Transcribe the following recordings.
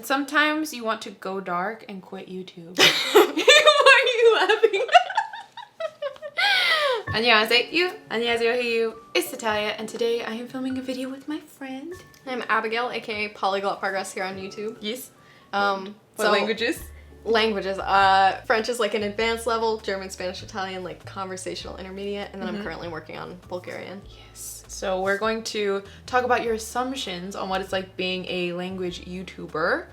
Sometimes you want to go dark and quit YouTube. Why are you laughing? 안녕하세요. 안녕하세요. It's Natalia, and today I am filming a video with my friend. I'm Abigail, aka Polyglot Progress here on YouTube. Yes. What languages? Languages. French is like an advanced level, German, Spanish, Italian, like conversational intermediate, and then I'm currently working on Bulgarian. Yes. So we're going to talk about your assumptions on what it's like being a language YouTuber.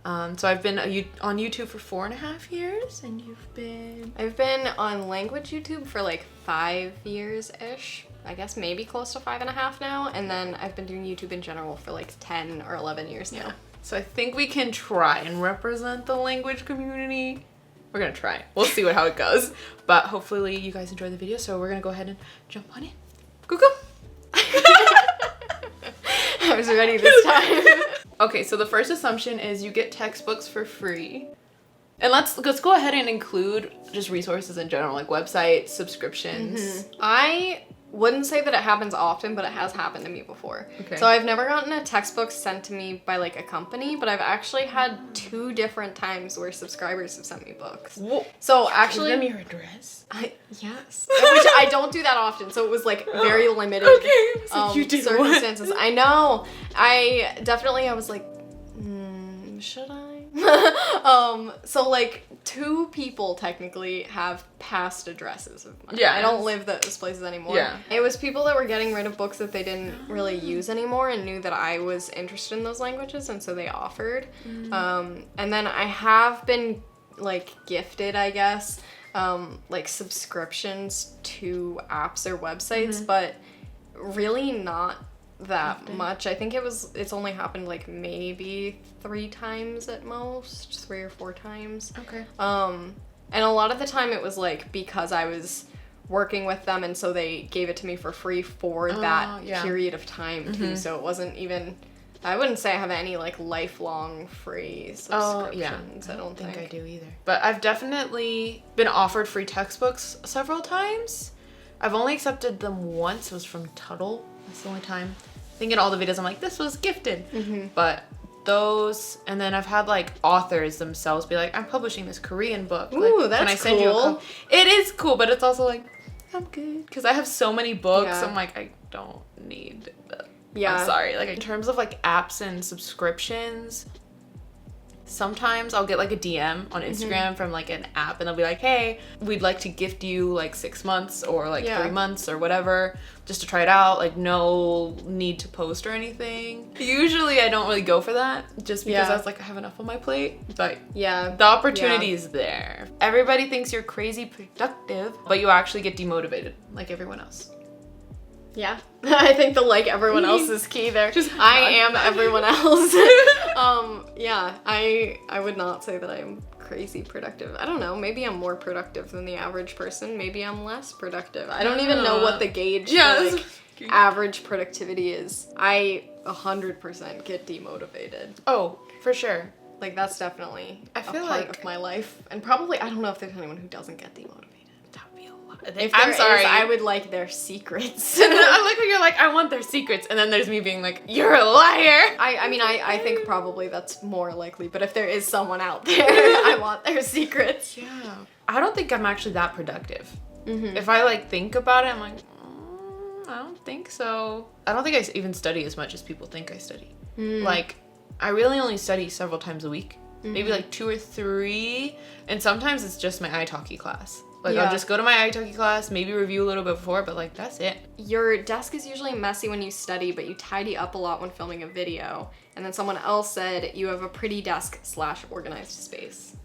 So I've been on YouTube for 4.5 years, and you've been... I've been on language YouTube for like 5 years-ish. I guess maybe close to 5.5 now, and then I've been doing YouTube in general for like 10 or 11 years now. So I think we can try and represent the language community. We're gonna try. We'll see how it goes. But hopefully you guys enjoy the video, so we're gonna go ahead and jump on it. Go. I was ready this time. Okay, so the first assumption is you get textbooks for free. And let's go ahead and include just resources in general, like websites, subscriptions. I wouldn't say that it happens often, but it has happened to me before. Okay. So I've never gotten a textbook sent to me by like a company, but I've actually had 2 different times where subscribers have sent me books. Whoa. So actually, give them your address. Yes, which I don't do that often, so it was like very limited. Okay, so you did circumstances. What? I know. I was like, should I? So like 2 people technically have past addresses of mine. Yeah. I don't live those places anymore. Yeah. It was people that were getting rid of books that they didn't really use anymore and knew that I was interested in those languages, and so they offered. And then I have been like gifted, I guess, like subscriptions to apps or websites, but really not that much. I think it's only happened like maybe 3 times at most, 3 or 4 times. Okay. And a lot of the time it was like because I was working with them, and so they gave it to me for free for that period of time too. So it wasn't even, I wouldn't say I have any like lifelong free subscriptions. I don't think I do either. But I've definitely been offered free textbooks several times. I've only accepted them once. It was from Tuttle. That's the only time. I think in all the videos I'm like, this was gifted. But those, and then I've had like authors themselves be like, I'm publishing this Korean book. Ooh, like, that's can I send you a cool. copy? It is cool, but it's also like, I'm good. Because I have so many books. Yeah. I'm like, I don't need them. Yeah. I'm sorry. Like in terms of like apps and subscriptions, sometimes I'll get like a DM on Instagram from like an app, and they'll be like, hey, we'd like to gift you like 6 months or like 3 months or whatever just to try it out. Like no need to post or anything. Usually I don't really go for that just because I was like, I have enough on my plate. But the opportunity is there. Everybody thinks you're crazy productive, but you actually get demotivated like everyone else. Yeah, I think the like everyone else is key there. I am everyone else. Yeah, I would not say that I'm crazy productive. I don't know, maybe I'm more productive than the average person. Maybe I'm less productive. I don't even know what the gauge for like average productivity is. I 100% get demoted. Oh, for sure. Like that's definitely a feel part like of my life. And probably, I don't know if there's anyone who doesn't get demotivated. If I'm sorry, I would like their secrets. I like when you're like, I want their secrets, and then there's me being like, you're a liar. I think probably that's more likely, but if there is someone out there, I want their secrets. Yeah. I don't think I'm actually that productive. If I like think about it, I'm like, I don't think so. I don't think I even study as much as people think I study. Like, I really only study several times a week. Maybe like 2 or 3, and sometimes it's just my italki class. Like, I'll just go to my italki class, maybe review a little bit before, but like, that's it. Your desk is usually messy when you study, but you tidy up a lot when filming a video. And then someone else said you have a pretty desk / organized space.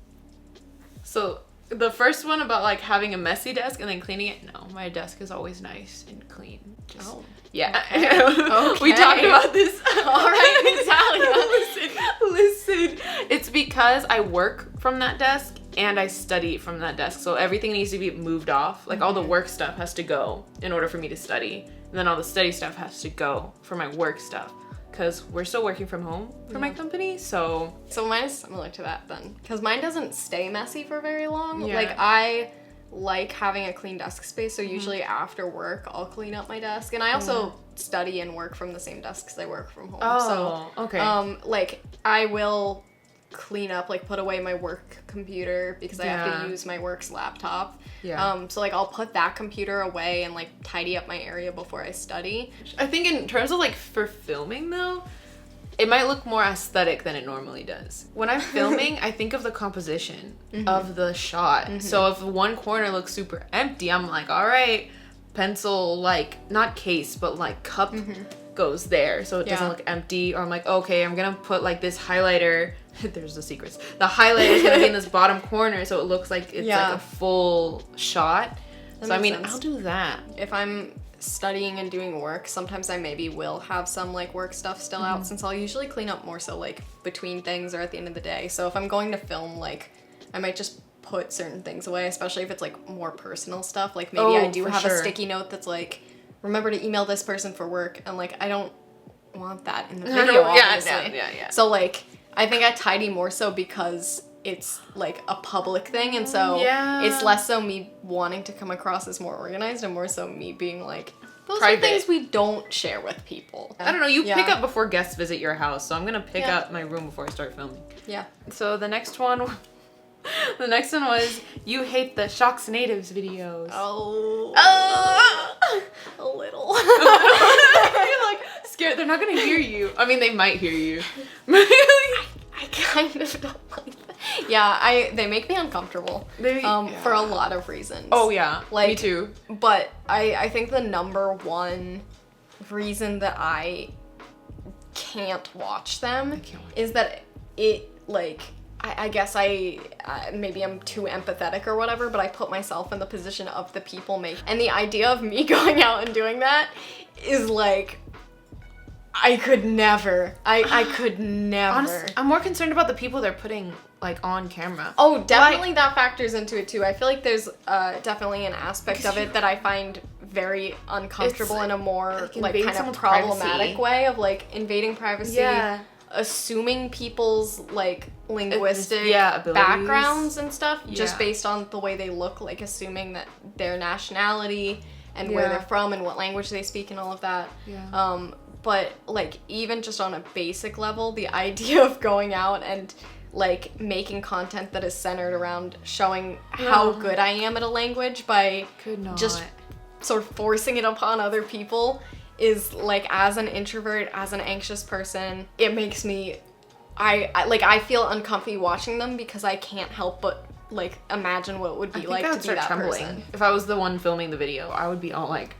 So the first one about like having a messy desk and then cleaning it, no, my desk is always nice and clean. Yeah. Okay. We talked about this. All right, Natalia. Listen. It's because I work from that desk and I study from that desk. So everything needs to be moved off. Like all the work stuff has to go in order for me to study. And then all the study stuff has to go for my work stuff. Because we're still working from home for my company, so mine is similar to that then. Because mine doesn't stay messy for very long. Like I like having a clean desk space, so usually after work I'll clean up my desk, and I also study and work from the same desk because I work from home. Oh, okay. Like I will clean up, like put away my work computer because I have to use my work's laptop. Yeah. So like I'll put that computer away and like tidy up my area before I study. I think in terms of like for filming though, it might look more aesthetic than it normally does. When I'm filming, I think of the composition of the shot. So if one corner looks super empty, I'm like, all right, pencil, like, not case, but like cup goes there so it doesn't look empty. Or I'm like, okay, I'm gonna put like this highlighter. There's the secrets. The highlighter is gonna be in this bottom corner so it looks like it's like a full shot. That so I mean, sense. I'll do that. If I'm studying and doing work, sometimes I maybe will have some like work stuff still out, since I'll usually clean up more so like between things or at the end of the day. So if I'm going to film, like I might just put certain things away, especially if it's like more personal stuff. Like maybe I do have a sticky note that's like, remember to email this person for work, and like I don't want that in the video, obviously. Yeah. So like I think I tidy more so because it's like a public thing, and so it's less so me wanting to come across as more organized and more so me being like, those are things we don't share with people. I don't know, you pick up before guests visit your house, so I'm gonna pick up my room before I start filming. Yeah. So the next one was, you hate the Shocks Natives videos. Oh. A little. You're like scared, they're not gonna hear you. I mean, they might hear you. I kind of don't like that. Yeah, they make me uncomfortable. For a lot of reasons. Oh yeah, like, me too. But I think the number one reason that I can't watch them is that it, like, I guess maybe I'm too empathetic or whatever, but I put myself in the position of the people and the idea of me going out and doing that is like, I could never. I could never. Honestly, I'm more concerned about the people they're putting like on camera. Oh, definitely that factors into it too. I feel like there's definitely an aspect of it that I find very uncomfortable in a more like kind of problematic way of like invading privacy, assuming people's like linguistic backgrounds and stuff just based on the way they look, like assuming that their nationality and where they're from and what language they speak and all of that. But like even just on a basic level, the idea of going out and like making content that is centered around showing how good I am at a language by just sort of forcing it upon other people is like, as an introvert, as an anxious person, it makes me I feel uncomfy watching them because I can't help but like imagine what it would be like to be that person. If I was the one filming the video, I would be all like,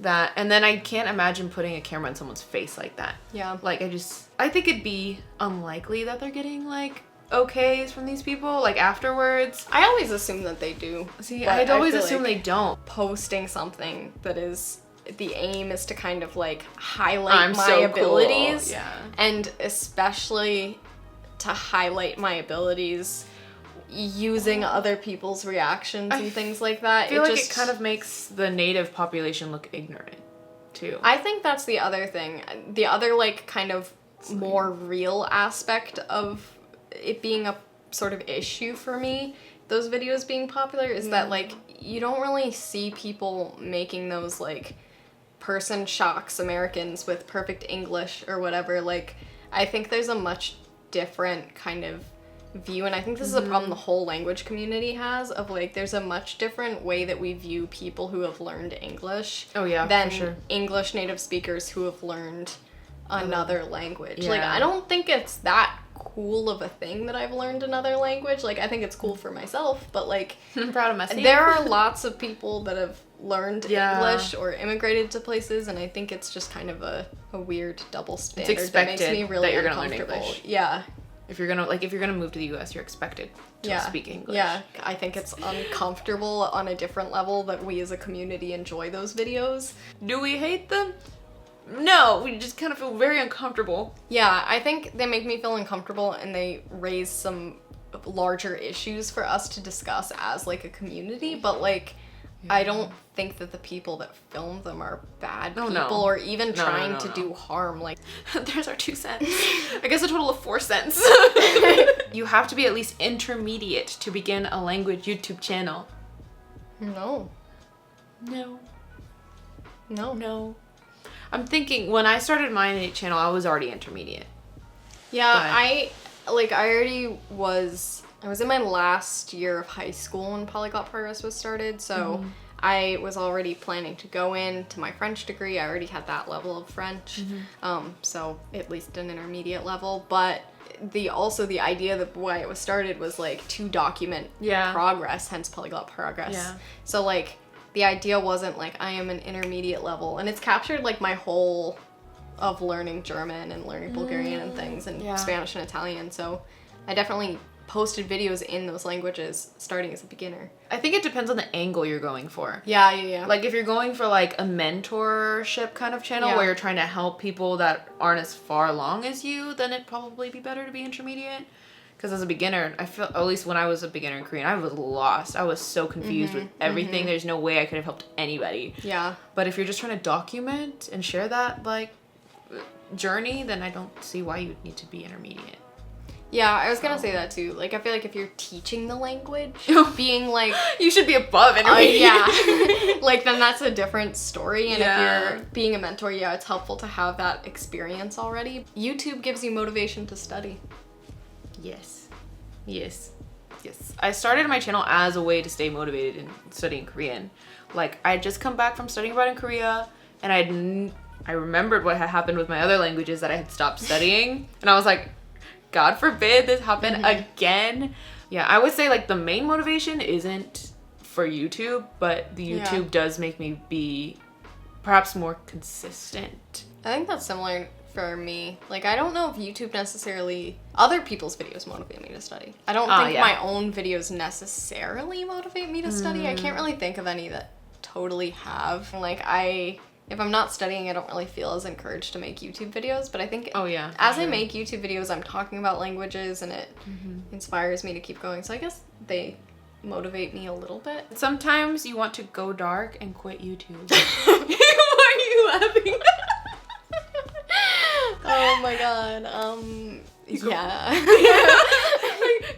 that, and then I can't imagine putting a camera in someone's face like that. Like I think it'd be unlikely that they're getting like okays from these people like afterwards. I always assume that they do. See, I'd always assume they don't. Posting something that is, the aim is to kind of like highlight my abilities, and especially to highlight my abilities using other people's reactions and things like that. I feel like it kind of makes the native population look ignorant too. I think that's the other thing. The other like kind of more real aspect of it being a sort of issue for me, those videos being popular, is that like you don't really see people making those like person shocks Americans with perfect English or whatever. Like I think there's a much different kind of view, and I think this is a problem the whole language community has, of like there's a much different way that we view people who have learned English than English native speakers who have learned another language. Like I don't think it's that cool of a thing that I've learned another language. Like I think it's cool for myself, but like I'm proud of myself. There are lots of people that have learned English or immigrated to places, and I think it's just kind of a weird double standard. It's expected that makes me really that you're gonna learn uncomfortable. English. Yeah. If you're gonna move to the US, you're expected to speak English. Yeah, I think it's uncomfortable on a different level that we as a community enjoy those videos. Do we hate them? No, we just kind of feel very uncomfortable. Yeah, I think they make me feel uncomfortable, and they raise some larger issues for us to discuss as like a community, but like I don't think that the people that film them are bad people or even trying to do harm. Like, there's our 2 cents. I guess a total of 4 cents. You have to be at least intermediate to begin a language YouTube channel. No. I'm thinking when I started my channel, I was already intermediate. Yeah, like, I was in my last year of high school when Polyglot Progress was started, so I was already planning to go into my French degree. I already had that level of French, so at least an intermediate level, but the idea that why it was started was like to document progress, hence Polyglot Progress. Yeah. So like the idea wasn't like I am an intermediate level, and it's captured like my whole of learning German and learning Bulgarian and things, and Spanish and Italian. So I definitely posted videos in those languages starting as a beginner. I think it depends on the angle you're going for. Yeah. Like if you're going for like a mentorship kind of channel where you're trying to help people that aren't as far along as you, then it'd probably be better to be intermediate. Because as a beginner, I feel, at least when I was a beginner in Korean, I was lost. I was so confused with everything. There's no way I could have helped anybody. Yeah. But if you're just trying to document and share that like journey, then I don't see why you would need to be intermediate. Yeah, I was gonna say that too. Like, I feel like if you're teaching the language, being like... You should be above intermediate. Yeah. Like, then that's a different story. And if you're being a mentor, it's helpful to have that experience already. YouTube gives you motivation to study. Yes. I started my channel as a way to stay motivated in studying Korean. Like, I had just come back from studying abroad in Korea, and I remembered what had happened with my other languages that I had stopped studying. And I was like, God forbid this happen again. Yeah, I would say like the main motivation isn't for YouTube, but the YouTube does make me be perhaps more consistent. I think that's similar for me. Like, I don't know if YouTube necessarily... Other people's videos motivate me to study. I don't think my own videos necessarily motivate me to study. I can't really think of any that totally have. Like, if I'm not studying, I don't really feel as encouraged to make YouTube videos, but I think as I make YouTube videos, I'm talking about languages, and it inspires me to keep going. So I guess they motivate me a little bit. Sometimes you want to go dark and quit YouTube. Why are you laughing? Oh my god. Yeah.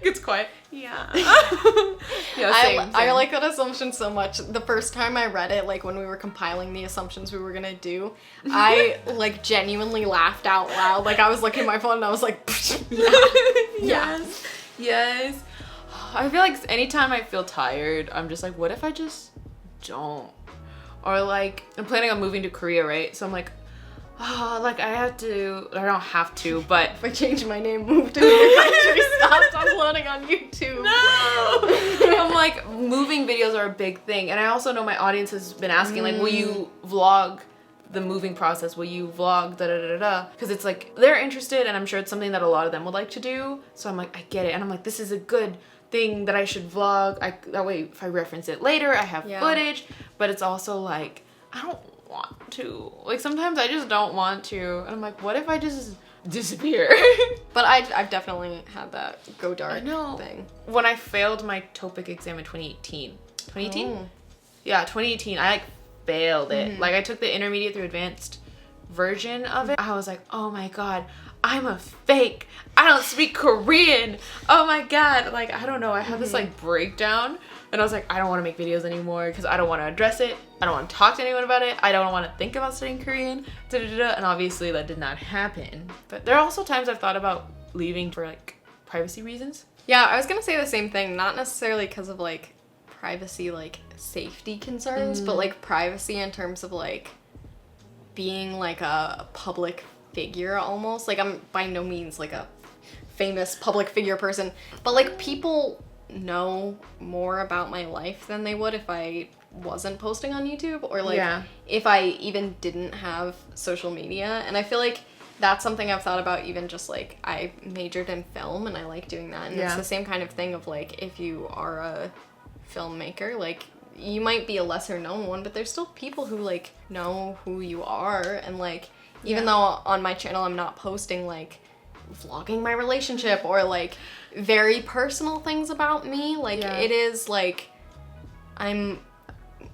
Gets quiet. Yeah. I like that assumption so much. The first time I read it, like when we were compiling the assumptions we were gonna do, I like genuinely laughed out loud. Like I was looking at my phone and I was like, Yes. I feel like anytime I feel tired, I'm just like, what if I just don't? Or like, I'm planning on moving to Korea, right? So I'm like, like I don't have to, but if I change my name, move to a new country, stop uploading on YouTube. No! I'm like, moving videos are a big thing. And I also know my audience has been asking, like, will you vlog the moving process? Will you vlog da-da-da-da-da? Because it's like, they're interested, and I'm sure it's something that a lot of them would like to do. So I'm like, I get it. And I'm like, this is a good thing that I should vlog. That way, if I reference it later, I have footage. But it's also like, I don't want to. Like, sometimes I just don't want to. And I'm like, what if I just disappear? But I've definitely had that go dark thing. When I failed my TOPIK exam in 2018. 2018? Oh. Yeah, 2018. I like failed it. Like, I took the intermediate through advanced version of it. I was like, oh my god, I'm a fake. I don't speak Korean. Oh my god. Like, I don't know. I had this like breakdown. And I was like, I don't want to make videos anymore because I don't want to address it. I don't want to talk to anyone about it. I don't want to think about studying Korean. And obviously that did not happen. But there are also times I've thought about leaving for like privacy reasons. Yeah, I was going to say the same thing. Not necessarily because of like privacy, like safety concerns, but like privacy in terms of like being like a public figure almost. Like, I'm by no means like a famous public figure person, but like people know more about my life than they would if I wasn't posting on YouTube, or like if I even didn't have social media. And I feel like that's something I've thought about, even just like I majored in film and I like doing that, and it's the same kind of thing of like, if you are a filmmaker, like you might be a lesser known one, but there's still people who like know who you are. And like, even though on my channel I'm not posting like vlogging my relationship or like very personal things about me, like it is like I'm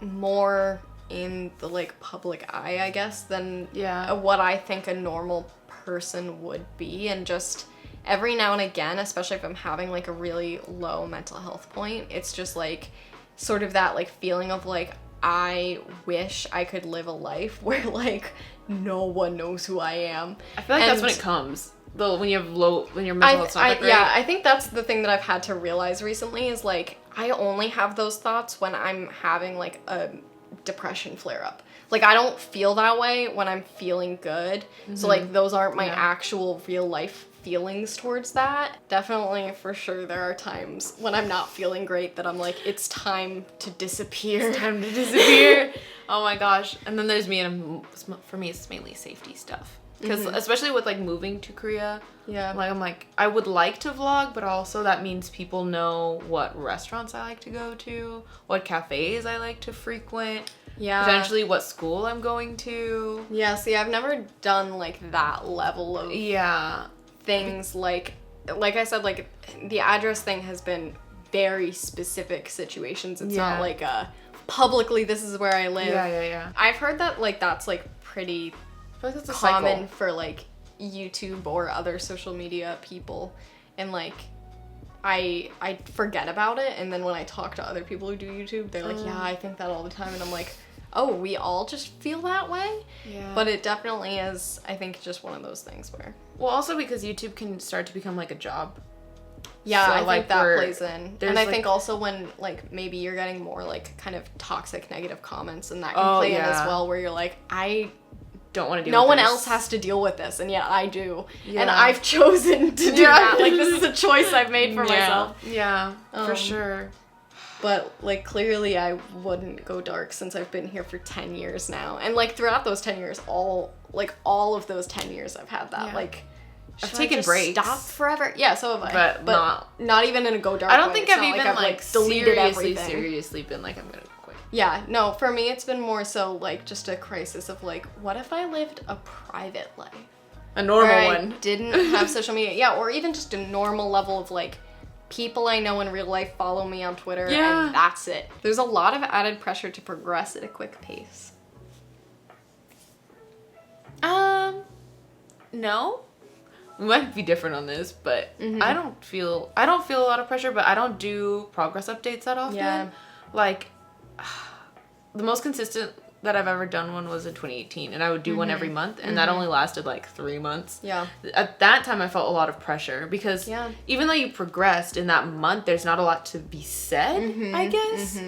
more in the like public eye, I guess, than what I think a normal person would be. And just every now and again, especially if I'm having like a really low mental health point, it's just like sort of that like feeling of like, I wish I could live a life where like no one knows who I am. I feel like that's when it comes. when you have when your mental health's not that great. Yeah, I think that's the thing that I've had to realize recently is like I only have those thoughts when I'm having like a depression flare up. Like I don't feel that way when I'm feeling good. So like those aren't my actual real life feelings towards that. Definitely, for sure, there are times when I'm not feeling great that I'm like, it's time to disappear. It's time to disappear. Oh my gosh. And then there's me, and for me, it's mainly safety stuff. Because especially with like moving to Korea, I'm like, I would like to vlog, but also that means people know what restaurants I like to go to, what cafes I like to frequent, potentially what school I'm going to. Yeah, see, I've never done like that level of things. Like I said, like the address thing has been very specific situations. It's not like publicly this is where I live. Yeah. I've heard that like that's like pretty I feel like that's a common cycle for like YouTube or other social media people, and like I forget about it, and then when I talk to other people who do YouTube, they're like, yeah, I think that all the time, and I'm like, oh, we all just feel that way. But it definitely is, I think, just one of those things where also because YouTube can start to become like a job. Yeah, so, I like, think that plays in. And I like, think also when, like, maybe you're getting more, like, kind of toxic negative comments, and that can play in as well, where you're like, I don't want to deal with this. No one else has to deal with this, and yet I do. And I've chosen to do that. Like, this is a choice I've made for myself. Yeah, for sure. But, like, clearly I wouldn't go dark since I've been here for 10 years now. And, like, throughout those 10 years, all of those 10 years I've had that, like... I've taken breaks. Stop forever. Yeah, so have I. But not even in a go dark I don't way. think I've even like deleted everything. seriously been like, I'm gonna quit. Yeah, no, for me it's been more so like just a crisis of like, what if I lived a private life? A normal where one. I didn't have social media. Yeah, or even just a normal level of like, people I know in real life follow me on Twitter and that's it. There's a lot of added pressure to progress at a quick pace. No. We might be different on this, but I don't feel a lot of pressure, but I don't do progress updates that often. Yeah. Like, the most consistent that I've ever done one was in 2018, and I would do one every month, and that only lasted like 3 months. Yeah. At that time, I felt a lot of pressure because even though you progressed in that month, there's not a lot to be said, I guess.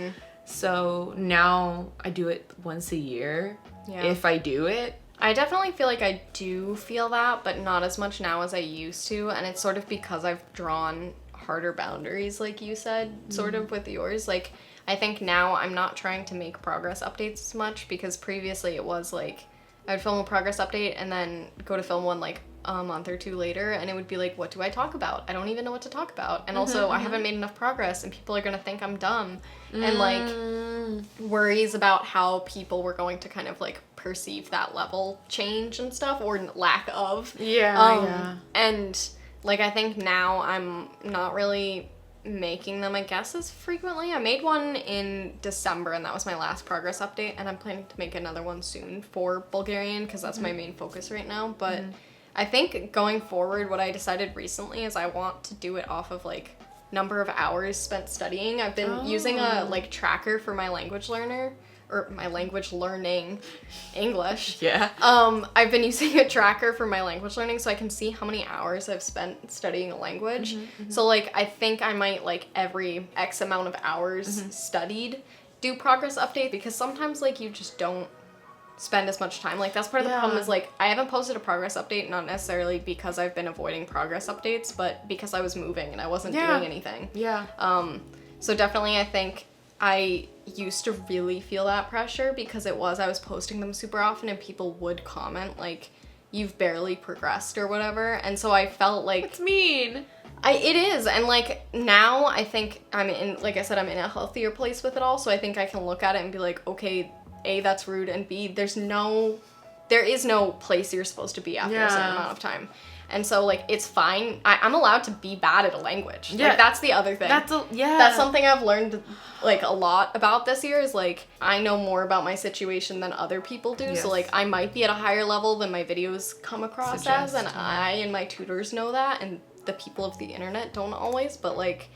So now I do it once a year, if I do it. I definitely feel like I do feel that, but not as much now as I used to, and it's sort of because I've drawn harder boundaries, like you said, sort of with yours. Like, I think now I'm not trying to make progress updates as much, because previously it was like, I would film a progress update and then go to film one like a month or two later, and it would be like, what do I talk about? I don't even know what to talk about. And also, I haven't made enough progress, and people are gonna think I'm dumb. And like, worries about how people were going to kind of like perceive that level change and stuff, or lack of. And like, I think now I'm not really making them, I guess, as frequently. I made one in December, and that was my last progress update, and I'm planning to make another one soon for Bulgarian, because that's my main focus right now. But I think going forward, what I decided recently is I want to do it off of like number of hours spent studying. I've been using a like tracker for my language learner, or my language learning English. I've been using a tracker for my language learning, so I can see how many hours I've spent studying a language. So like, I think I might like every X amount of hours studied do progress update, because sometimes like you just don't spend as much time. Like, that's part of the problem is like, I haven't posted a progress update, not necessarily because I've been avoiding progress updates, but because I was moving and I wasn't doing anything. So definitely I think I used to really feel that pressure, because I was posting them super often, and people would comment like, you've barely progressed or whatever. And so I felt like, it's mean. It is. And like, now I think I'm in, like I said, I'm in a healthier place with it all. So I think I can look at it and be like, okay, A, that's rude, and B, there is no place you're supposed to be after a certain amount of time. And so, like, it's fine. I'm allowed to be bad at a language. Like, that's the other thing. That's something I've learned, like, a lot about this year, is, like, I know more about my situation than other people do. So, like, I might be at a higher level than my videos come across as, and I and my tutors know that, and the people of the internet don't always. But, like,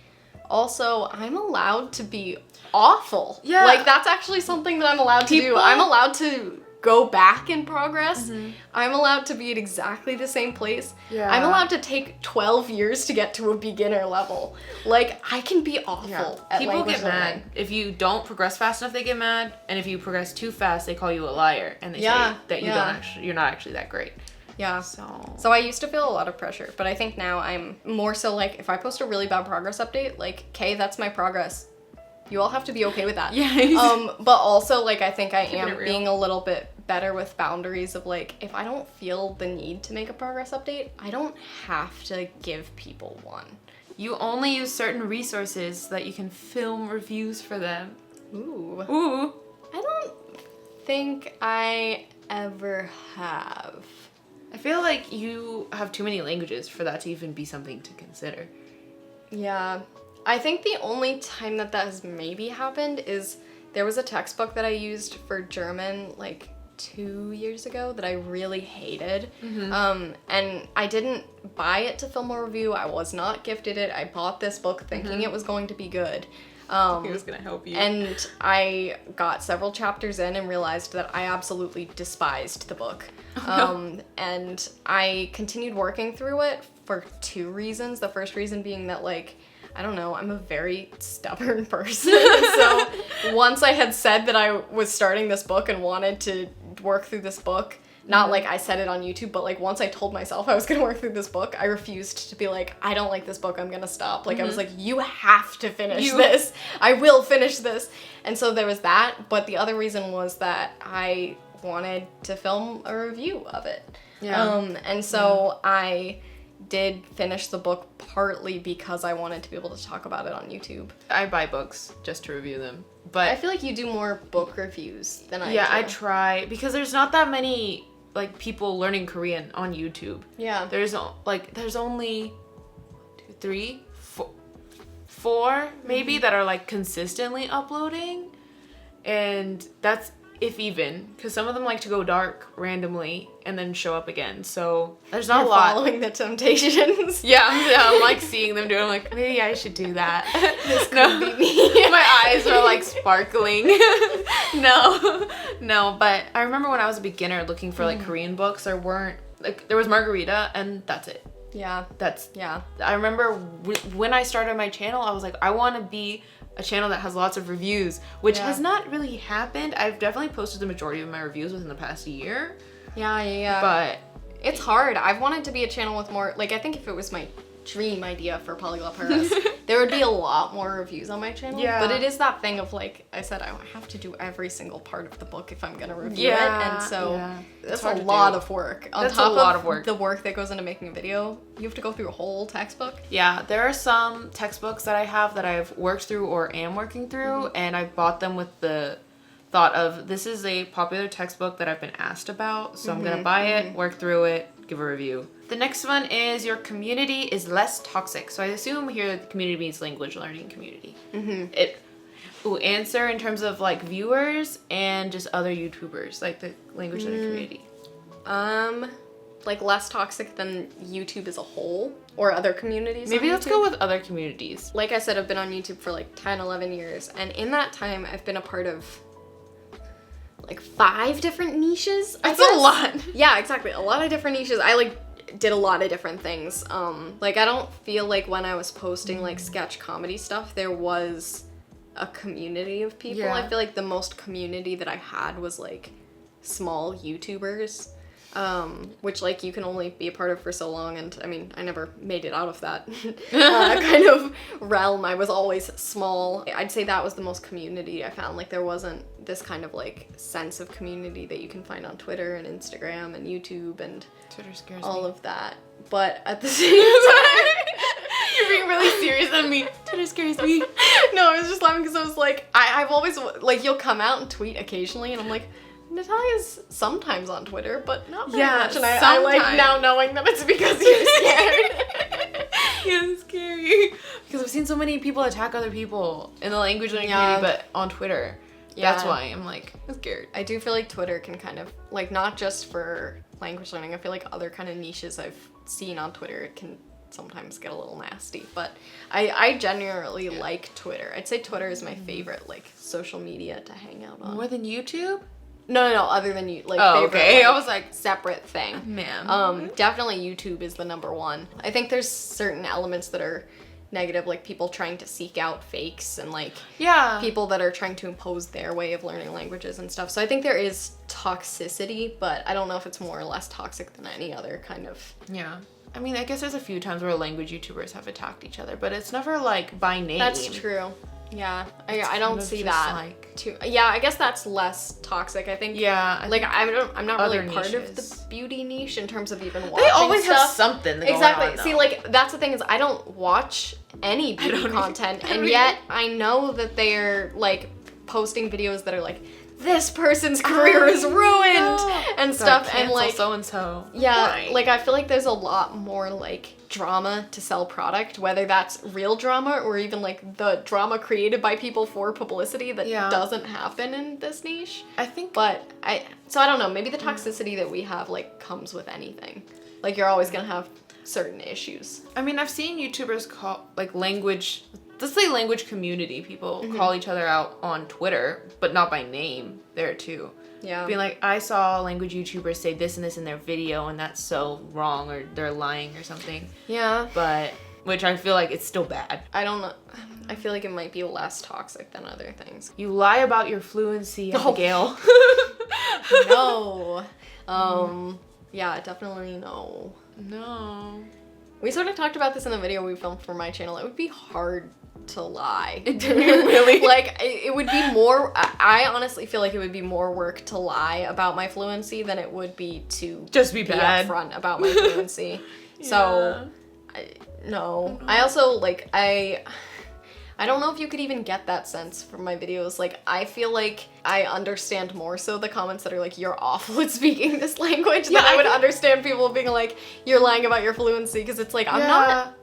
also, I'm allowed to be awful. Like, that's actually something that I'm allowed to do. I'm allowed to go back in progress. I'm allowed to be at exactly the same place. Yeah. I'm allowed to take 12 years to get to a beginner level. Like, I can be awful at People language get mad. learning. If you don't progress fast enough, they get mad. And if you progress too fast, they call you a liar. And they say that you're not actually that great. Yeah. So I used to feel a lot of pressure, but I think now I'm more so like, if I post a really bad progress update, like, okay, that's my progress. You all have to be okay with that. Yeah. But also, like, I think I Keeping am it real. being a little bit better with boundaries of, like, if I don't feel the need to make a progress update, I don't have to give people one. You only use certain resources so that you can film reviews for them. Ooh. Ooh. I don't think I ever have. I feel like you have too many languages for that to even be something to consider. Yeah. I think the only time that has maybe happened is there was a textbook that I used for German like 2 years ago that I really hated. And I didn't buy it to film a review. I was not gifted it. I bought this book thinking it was going to be good. It was gonna help you. And I got several chapters in and realized that I absolutely despised the book. And I continued working through it for 2 reasons. The first reason being that, like, I don't know, I'm a very stubborn person. So once I had said that I was starting this book and wanted to work through this book, not like I said it on YouTube, but like once I told myself I was gonna work through this book, I refused to be like, I don't like this book, I'm gonna stop. Like I was like, you have to finish this. I will finish this. And so there was that, but the other reason was that I wanted to film a review of it. And so I did finish the book partly because I wanted to be able to talk about it on YouTube. I buy books just to review them. But I feel like you do more book reviews than I do. Yeah, I try because there's not that many like people learning Korean on YouTube. Yeah. There's only 2, 3, 4 maybe that are like consistently uploading, and that's if even, because some of them like to go dark randomly and then show up again. So there's not a lot. Following the temptations. Yeah, I'm like seeing them do it. I'm like, maybe I should do that. This could be me. My eyes are like sparkling. No, but I remember when I was a beginner looking for like Korean books, there was Margarita and that's it. Yeah. I remember when I started my channel, I was like, I want to be a channel that has lots of reviews, which has not really happened. I've definitely posted the majority of my reviews within the past year. Yeah. But it's hard. I've wanted to be a channel with more, like, I think if it was my dream idea for Polyglot Paris, there would be a lot more reviews on my channel. Yeah. But it is that thing of, like I said, I have to do every single part of the book if I'm gonna review it. And so that's a lot of work. On top of the work that goes into making a video, you have to go through a whole textbook. Yeah, there are some textbooks that I have that I've worked through or am working through, and I bought them with the thought of, this is a popular textbook that I've been asked about, so I'm gonna buy it, work through it, give a review. The next one is your community is less toxic. So I assume here the community means language learning community. Answer in terms of like viewers and just other YouTubers, like the language learning community. Like less toxic than YouTube as a whole or other communities. Maybe let's go with other communities. Like I said, I've been on YouTube for like 10, 11 years. And in that time, I've been a part of like 5 different niches. That's a lot. Yeah, exactly. A lot of different niches. I like did a lot of different things. Like I don't feel like when I was posting like sketch comedy stuff, there was a community of people. Yeah. I feel like the most community that I had was like small YouTubers. Which like you can only be a part of for so long, and I mean I never made it out of that kind of realm. I was always small. I'd say that was the most community I found. Like there wasn't this kind of like sense of community that you can find on Twitter and Instagram and YouTube and Twitter scares all me. of that. But at the same time, you're being really serious on me. Twitter scares me. No, I was just laughing because I was like, I've always like you'll come out and tweet occasionally, and I'm like, Natalia's sometimes on Twitter, but not very much. And I like now knowing that it's because you're scared. Yeah, it's scary. Because I've seen so many people attack other people in the language learning community, but on Twitter. Yeah. That's why I'm like, I'm scared. I do feel like Twitter can kind of, like, not just for language learning, I feel like other kind of niches I've seen on Twitter, it can sometimes get a little nasty. But I genuinely like Twitter. I'd say Twitter is my favorite, like, social media to hang out on. More than YouTube? No, other than you, like, Oh, favorite, okay. like, I was like, separate thing. ma'am. Definitely YouTube is the number one. I think there's certain elements that are negative, like people trying to seek out fakes and like people that are trying to impose their way of learning languages and stuff. So I think there is toxicity, but I don't know if it's more or less toxic than any other kind of. Yeah. I mean, I guess there's a few times where language YouTubers have attacked each other, but it's never like by name. That's true. Yeah, I don't see that like, too. Yeah, I guess that's less toxic. I think. Yeah, like I'm not really part niches. of the beauty niche in terms of even watching. They always stuff. have something. Exactly. Going on, See, like that's the thing is I don't watch any beauty content, and yet I know that they're like posting videos that are like, this person's career is ruined and stuff, and like so and so. Yeah, right. like I feel like there's a lot more like drama to sell product, whether that's real drama or even like the drama created by people for publicity that doesn't happen in this niche. I think, but I don't know, maybe the toxicity that we have like comes with anything. Like you're always gonna have certain issues. I mean, I've seen YouTubers call like language, let's say language community people call each other out on Twitter, but not by name there too. Yeah. Being like, I saw language YouTubers say this and this in their video and that's so wrong or they're lying or something. Yeah. But, which I feel like it's still bad. I don't know. I feel like it might be less toxic than other things. You lie about your fluency, Abigail. No. Yeah, definitely no. No. We sort of talked about this in the video we filmed for my channel. It would be hard to lie. Really? Like, it would be more, I honestly feel like it would be more work to lie about my fluency than it would be to just be bad upfront about my fluency. So, no. I also, like, I don't know if you could even get that sense from my videos. Like, I feel like I understand more so the comments that are like, you're awful at speaking this language than I would understand people being like, you're lying about your fluency, because it's like, I'm not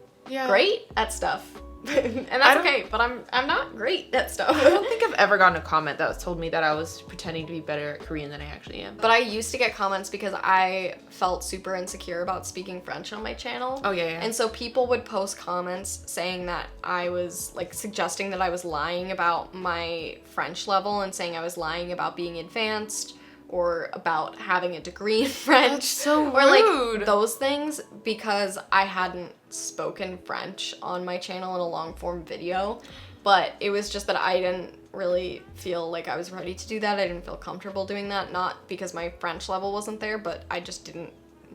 great at stuff. And that's okay, but I'm not great at stuff. I don't think I've ever gotten a comment that told me that I was pretending to be better at Korean than I actually am. But I used to get comments because I felt super insecure about speaking French on my channel. Oh, yeah. And so people would post comments saying that I was, like, suggesting that I was lying about my French level and saying I was lying about being advanced or about having a degree in French. That's so rude. Or, like, those things, because I hadn't spoken French on my channel in a long form video. But it was just that I didn't really feel like I was ready to do that. I didn't feel comfortable doing that. Not because my French level wasn't there, but I just didn't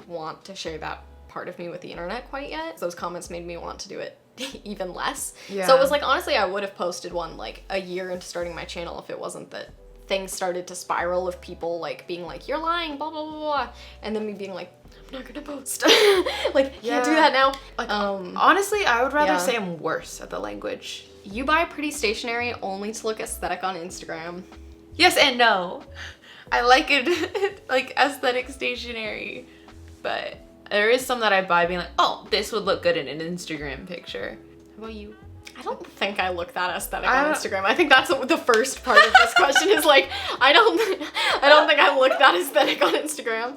want to share that part of me with the internet quite yet. Those comments made me want to do it even less. Yeah. So it was like, honestly, I would have posted one like a year into starting my channel if it wasn't that things started to spiral of people like being like, you're lying, blah, blah, blah, blah. And then me being like, I'm not gonna post. Like, can't do that now. Like, honestly, I would rather say I'm worse at the language. You buy pretty stationery only to look aesthetic on Instagram. Yes and no. I like it, like aesthetic stationery, but there is some that I buy being like, oh, this would look good in an Instagram picture. How about you? I don't think I look that aesthetic on Instagram. I think that's the first part of this question is like, I don't think I look that aesthetic on Instagram.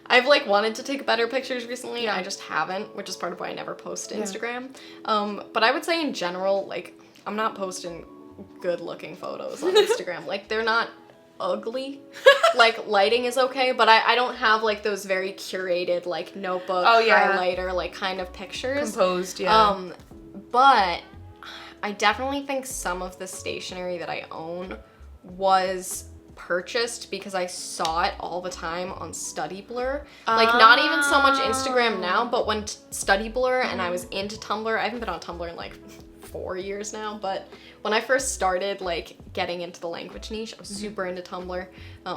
I've like wanted to take better pictures recently. I just haven't, which is part of why I never post to Instagram. But I would say in general, like, I'm not posting good looking photos on Instagram. Like, they're not ugly. Like, lighting is okay, but I don't have like those very curated like notebook highlighter like kind of pictures. Composed, But I definitely think some of the stationery that I own was purchased because I saw it all the time on Study Blur. Like, not even so much Instagram now, but when Study Blur and I was into Tumblr, I haven't been on Tumblr in like 4 years now, but when I first started like getting into the language niche, I was super into Tumblr,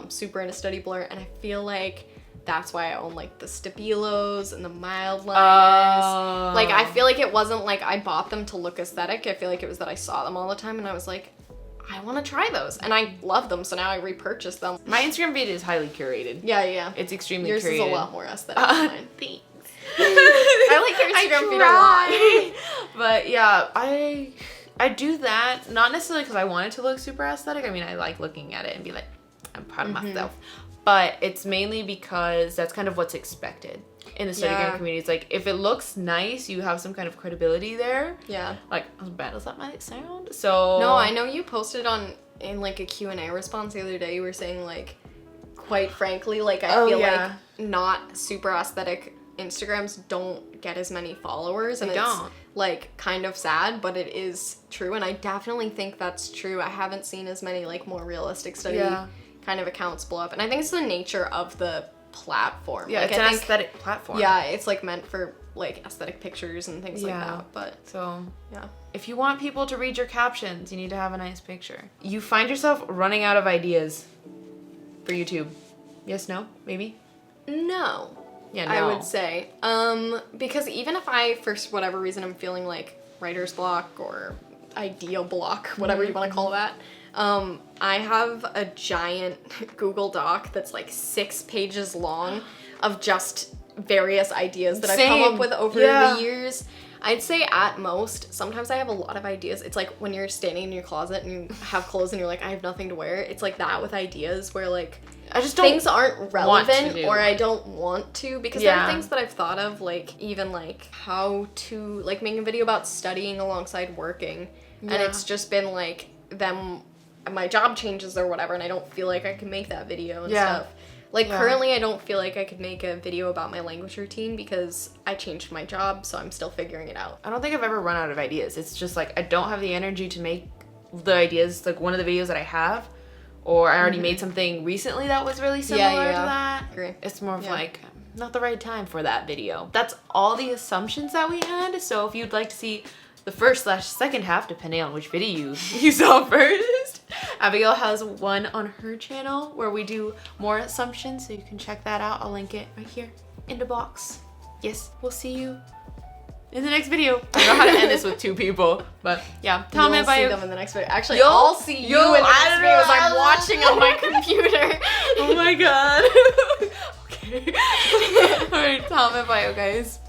super into Study Blur, and I feel like that's why I own like the Stabilos and the mild liners. Like, I feel like it wasn't like I bought them to look aesthetic. I feel like it was that I saw them all the time and I was like, I want to try those, and I love them, so now I repurchased them. My Instagram feed is highly curated. Yeah. It's extremely yours curated. Yours is a lot more aesthetic than mine. Thanks. I like your Instagram feed a lot. But yeah, I do that, not necessarily because I want it to look super aesthetic. I mean, I like looking at it and be like, I'm proud of myself. But it's mainly because that's kind of what's expected. in the Steadicam community. It's like, if it looks nice, you have some kind of credibility there. Yeah. Like, as bad as that might sound. So... No, I know you posted in like a Q&A response the other day, you were saying like, quite frankly, like I feel like not super aesthetic Instagrams don't get as many followers, and it's like kind of sad, but it is true, and I definitely think that's true. I haven't seen as many like more realistic study kind of accounts blow up, and I think it's the nature of the platform. Yeah, like, it's an aesthetic platform. Yeah, it's like meant for like aesthetic pictures and things like that. But so yeah, if you want people to read your captions, you need to have a nice picture. You find yourself running out of ideas for YouTube. Yes, no, maybe? No. Yeah, no. I would say. Because even if I, for whatever reason, I'm feeling like writer's block or idea block, whatever you want to call that, I have a giant Google Doc that's like 6 pages long of just various ideas that I've come up with over the years. I'd say at most, sometimes I have a lot of ideas. It's like when you're standing in your closet and you have clothes and you're like, I have nothing to wear. It's like that with ideas where like, I just don't things aren't relevant or I don't want to, because there are things that I've thought of, like even like how to like make a video about studying alongside working, and it's just been like my job changes or whatever, and I don't feel like I can make that video and stuff. Like currently I don't feel like I could make a video about my language routine because I changed my job, so I'm still figuring it out. I don't think I've ever run out of ideas. It's just like I don't have the energy to make the ideas, like one of the videos that I have. Or I already made something recently that was really similar to that. Agree. It's more of like, not the right time for that video. That's all the assumptions that we had. So if you'd like to see the first/second half, depending on which video you saw first, Abigail has one on her channel where we do more assumptions. So you can check that out. I'll link it right here in the box. Yes, we'll see you in the next video. I don't know how to end this with 2 people, but yeah. Comment by them in the next video. Actually, I'll see you in the next video as I'm watching on my computer. Oh my god. Okay. All right, comment bio, guys.